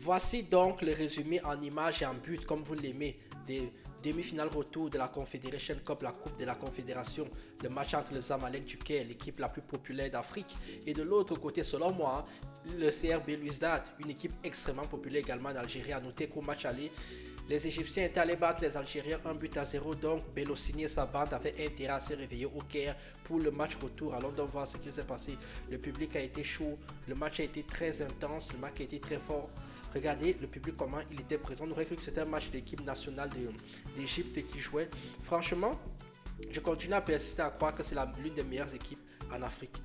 Voici donc le résumé en images et en but, comme vous l'aimez, des demi-finales retour de la Confederation Cup, la Coupe de la Confédération, le match entre le Zamalek du Caire, l'équipe la plus populaire d'Afrique, et de l'autre côté, selon moi, le CRB Luizdad, une équipe extrêmement populaire également en Algérie. À noter qu'au match aller, les Égyptiens étaient allés battre les Algériens 1-0, donc Belosini et sa bande avaient intérêt à se réveiller au Caire pour le match retour. Allons donc voir ce qui s'est passé. Le public a été chaud, le match a été très intense, le match a été très fort. Regardez le public comment il était présent. On aurait cru que c'était un match d'équipe nationale d'Égypte qui jouait. Franchement, je continue à persister à croire que c'est l'une des meilleures équipes en Afrique.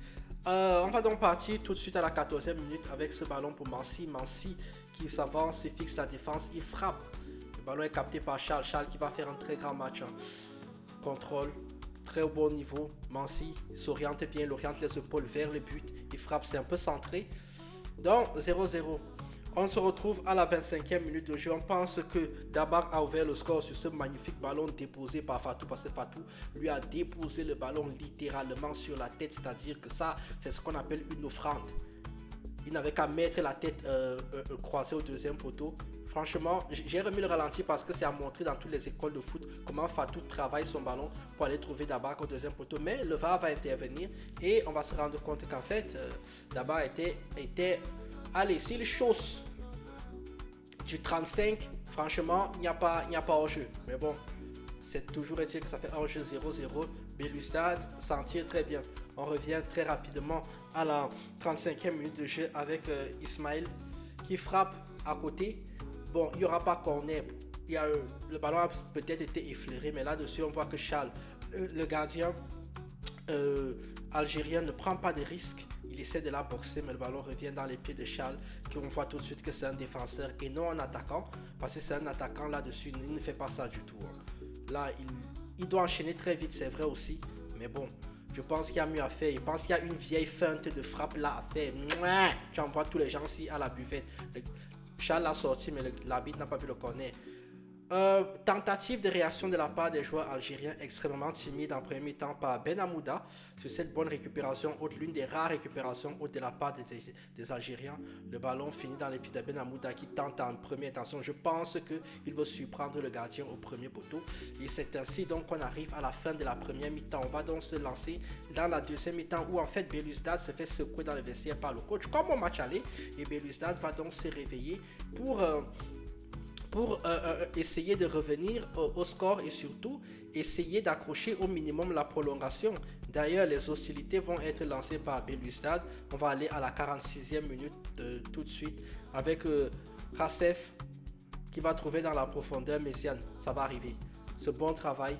On va donc partir tout de suite à la 14e minute avec ce ballon pour Mansi. Mansi qui s'avance et fixe la défense. Il frappe. Le ballon est capté par Charles. Charles qui va faire un très grand match. Contrôle. Très bon niveau. Mansi s'oriente bien. Il oriente les épaules vers le but. Il frappe. C'est un peu centré. Donc 0-0. On se retrouve à la 25e minute de jeu. On pense que Dabar a ouvert le score sur ce magnifique ballon déposé par Fatou, parce que Fatou lui a déposé le ballon littéralement sur la tête, c'est-à-dire que ça, c'est ce qu'on appelle une offrande. Il n'avait qu'à mettre la tête croisée au deuxième poteau. Franchement, j'ai remis le ralenti parce que c'est à montrer dans toutes les écoles de foot comment Fatou travaille son ballon pour aller trouver Dabar au deuxième poteau. Mais le VAR va intervenir et on va se rendre compte qu'en fait, Dabar était allez, s'il chausse du 35, franchement, il n'y a pas hors-jeu. Mais bon, c'est toujours est-il que ça fait hors-jeu 0-0. Belouizdad s'en tire très bien. On revient très rapidement à la 35e minute de jeu avec Ismaël qui frappe à côté. Bon, il n'y aura pas corner. Le ballon a peut-être été effleuré, mais là-dessus, on voit que Charles, le gardien algérien, ne prend pas de risques. Il essaie de la boxer, mais le ballon revient dans les pieds de Charles, qui on voit tout de suite que c'est un défenseur et non un attaquant, parce que c'est un attaquant là-dessus, il ne fait pas ça du tout. Là, il doit enchaîner très vite, c'est vrai aussi, mais bon, je pense qu'il y a mieux à faire. Je pense qu'il y a une vieille feinte de frappe là à faire. Tu envoies tous les gens ici à la buvette. Charles l'a sorti, mais l'arbitre n'a pas pu le connaître. Tentative de réaction de la part des joueurs algériens extrêmement timides en premier temps par Ben Amouda sur cette bonne récupération haute, l'une des rares récupérations hautes de la part des Algériens. Le ballon finit dans les pieds de Ben Amouda qui tente en première intention. Je pense qu'il va surprendre le gardien au premier poteau. Et c'est ainsi donc qu'on arrive à la fin de la première mi-temps. On va donc se lancer dans la deuxième mi-temps où en fait Belouizdad se fait secouer dans le vestiaire par le coach comme au match aller. Et Belouizdad va donc se réveiller pour essayer de revenir au score et surtout essayer d'accrocher au minimum la prolongation. D'ailleurs, les hostilités vont être lancées par Belouizdad. On va aller à la 46e minute tout de suite avec Racef qui va trouver dans la profondeur Méziane. Ça va arriver. Ce bon travail.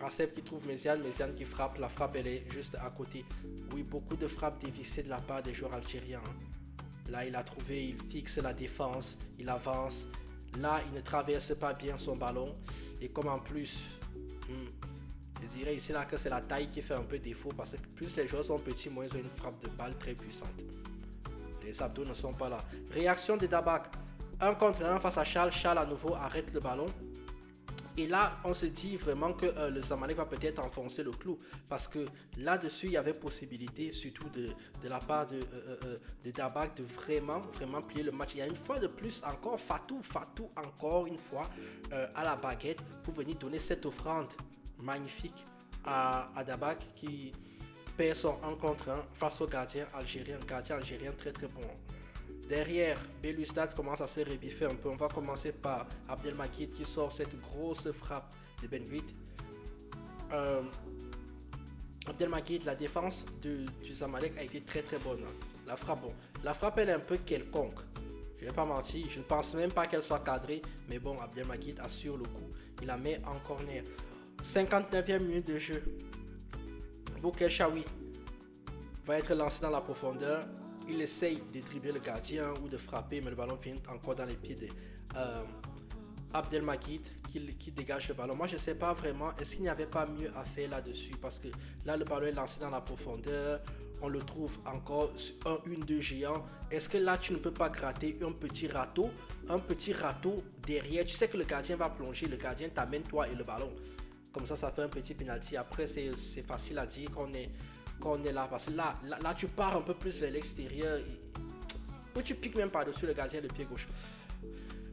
Racef qui trouve Méziane qui frappe. La frappe, elle est juste à côté. Oui, beaucoup de frappes dévissées de la part des joueurs algériens. Là, il a trouvé, il fixe la défense, il avance. Là, il ne traverse pas bien son ballon. Et comme en plus, je dirais ici là que c'est la taille qui fait un peu défaut parce que plus les joueurs sont petits, moins ils ont une frappe de balle très puissante. Les abdos ne sont pas là. Réaction de Dabak. 1 contre 1 face à Charles. Charles à nouveau arrête le ballon. Et là, on se dit vraiment que le Zamalek va peut-être enfoncer le clou. Parce que là-dessus, il y avait possibilité, surtout de la part de Dabak, de vraiment plier le match. Il y a une fois de plus encore Fatou encore une fois à la baguette pour venir donner cette offrande magnifique à Dabak qui perd son 1 contre 1 face au gardien algérien. Gardien algérien très très bon. Derrière, Belouizdad commence à se rebiffer un peu. On va commencer par Abdelmakid qui sort cette grosse frappe de Benguit. Abdelmakid, la défense du Zamalek a été très très bonne. La frappe elle est un peu quelconque. Je vais pas mentir, je ne pense même pas qu'elle soit cadrée. Mais bon, Abdelmakid assure le coup. Il la met en corner. 59e minute de jeu. Boukel Chaoui va être lancé dans la profondeur. Il essaye de dribbler le gardien ou de frapper, mais le ballon finit encore dans les pieds de Abdelmakid qui dégage le ballon. Moi, je ne sais pas vraiment, est-ce qu'il n'y avait pas mieux à faire là-dessus? Parce que là, le ballon est lancé dans la profondeur, on le trouve encore sur un 1-2 géant. Est-ce que là, tu ne peux pas gratter un petit râteau derrière? Tu sais que le gardien va plonger, le gardien t'amène toi et le ballon. Comme ça fait un petit penalty. Après, c'est facile à dire qu'on est là. Parce que là, tu pars un peu plus vers l'extérieur. où tu piques même par-dessus le gardien de pied gauche.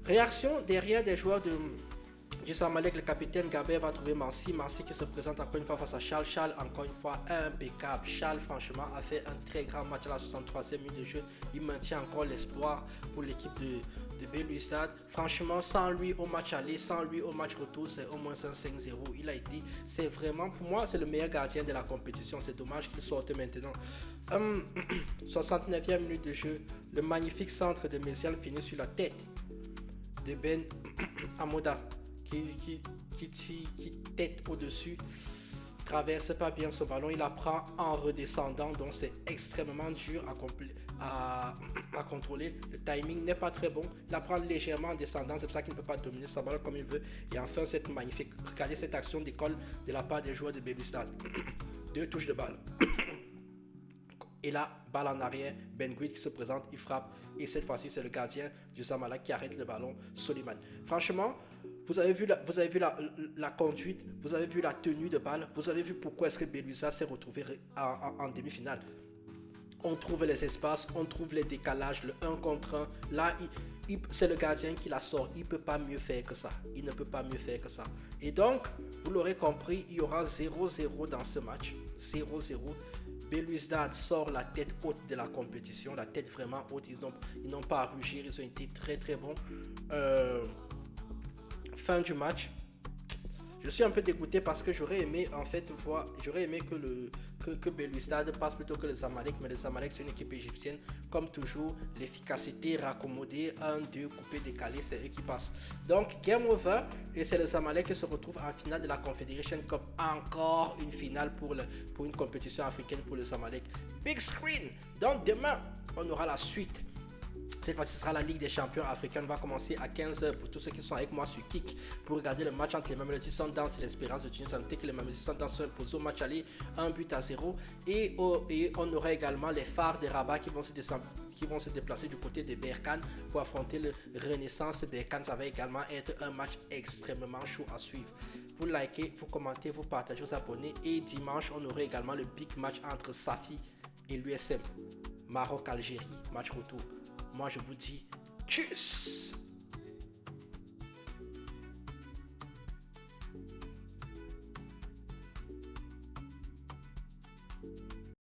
Réaction derrière des joueurs du Zamalek, le capitaine Gabet va trouver Mansi qui se présente encore une fois face à Charles. Charles, encore une fois, impeccable. Charles, franchement, a fait un très grand match à la 63e minute de jeu. Il maintient encore l'espoir pour l'équipe de Belouizdad. Franchement, sans lui au match aller, sans lui au match retour, c'est au moins un 5-0. Il a été, c'est vraiment, pour moi, c'est le meilleur gardien de la compétition. C'est dommage qu'il sorte maintenant. 69e minute de jeu, le magnifique centre de Mézial finit sur la tête de Ben Amoda. Qui tête au-dessus, traverse pas bien ce ballon, il la prend en redescendant, donc c'est extrêmement dur à contrôler. Le timing n'est pas très bon, il la prend légèrement en descendant, c'est pour ça qu'il ne peut pas dominer ce ballon comme il veut. Et enfin, cette magnifique, regardez cette action d'école de la part des joueurs de Belouizdad. 2 touches de balle. Et là, balle en arrière, Ben Guid qui se présente, il frappe. Et cette fois-ci, c'est le gardien du Zamalek qui arrête le ballon, Soliman. Franchement, vous avez vu la conduite, vous avez vu la tenue de balle, vous avez vu pourquoi est-ce que Belouizdad s'est retrouvé en demi-finale. On trouve les espaces, on trouve les décalages, le 1 contre 1. Là, c'est le gardien qui la sort. Il ne peut pas mieux faire que ça. Il ne peut pas mieux faire que ça. Et donc, vous l'aurez compris, il y aura 0-0 dans ce match. 0-0. Belouizdad sort la tête haute de la compétition, la tête vraiment haute. Ils n'ont pas à rougir, ils ont été très très bons. Fin du match. Je suis un peu dégoûté parce que j'aurais aimé en fait j'aurais aimé que Belouizdad passe plutôt que le Zamalek, mais le Zamalek c'est une équipe égyptienne, comme toujours, l'efficacité raccommodée, 1-2, coupé, décalé, c'est eux qui passent. Donc game over, et c'est le Zamalek qui se retrouve en finale de la Confederation Cup, encore une finale pour une compétition africaine pour le Zamalek. Big screen, donc demain on aura la suite. Cette fois-ci, ce sera la Ligue des champions africaine. On va commencer à 15h pour tous ceux qui sont avec moi sur Kik pour regarder le match entre les Mamelodi Sundowns et l'Espérance de Tunis. Noter que les Mamelodi Sundowns sont imposés au match aller 1-0. Et on aura également les phares de Rabat qui vont se déplacer du côté de Berkane pour affronter le Renaissance Berkane. Ça va également être un match extrêmement chaud à suivre. Vous likez, vous commentez, vous partagez, vous abonnez. Et dimanche, on aura également le big match entre Safi et l'USM. Maroc-Algérie, match retour. Moi, je vous dis tchuss!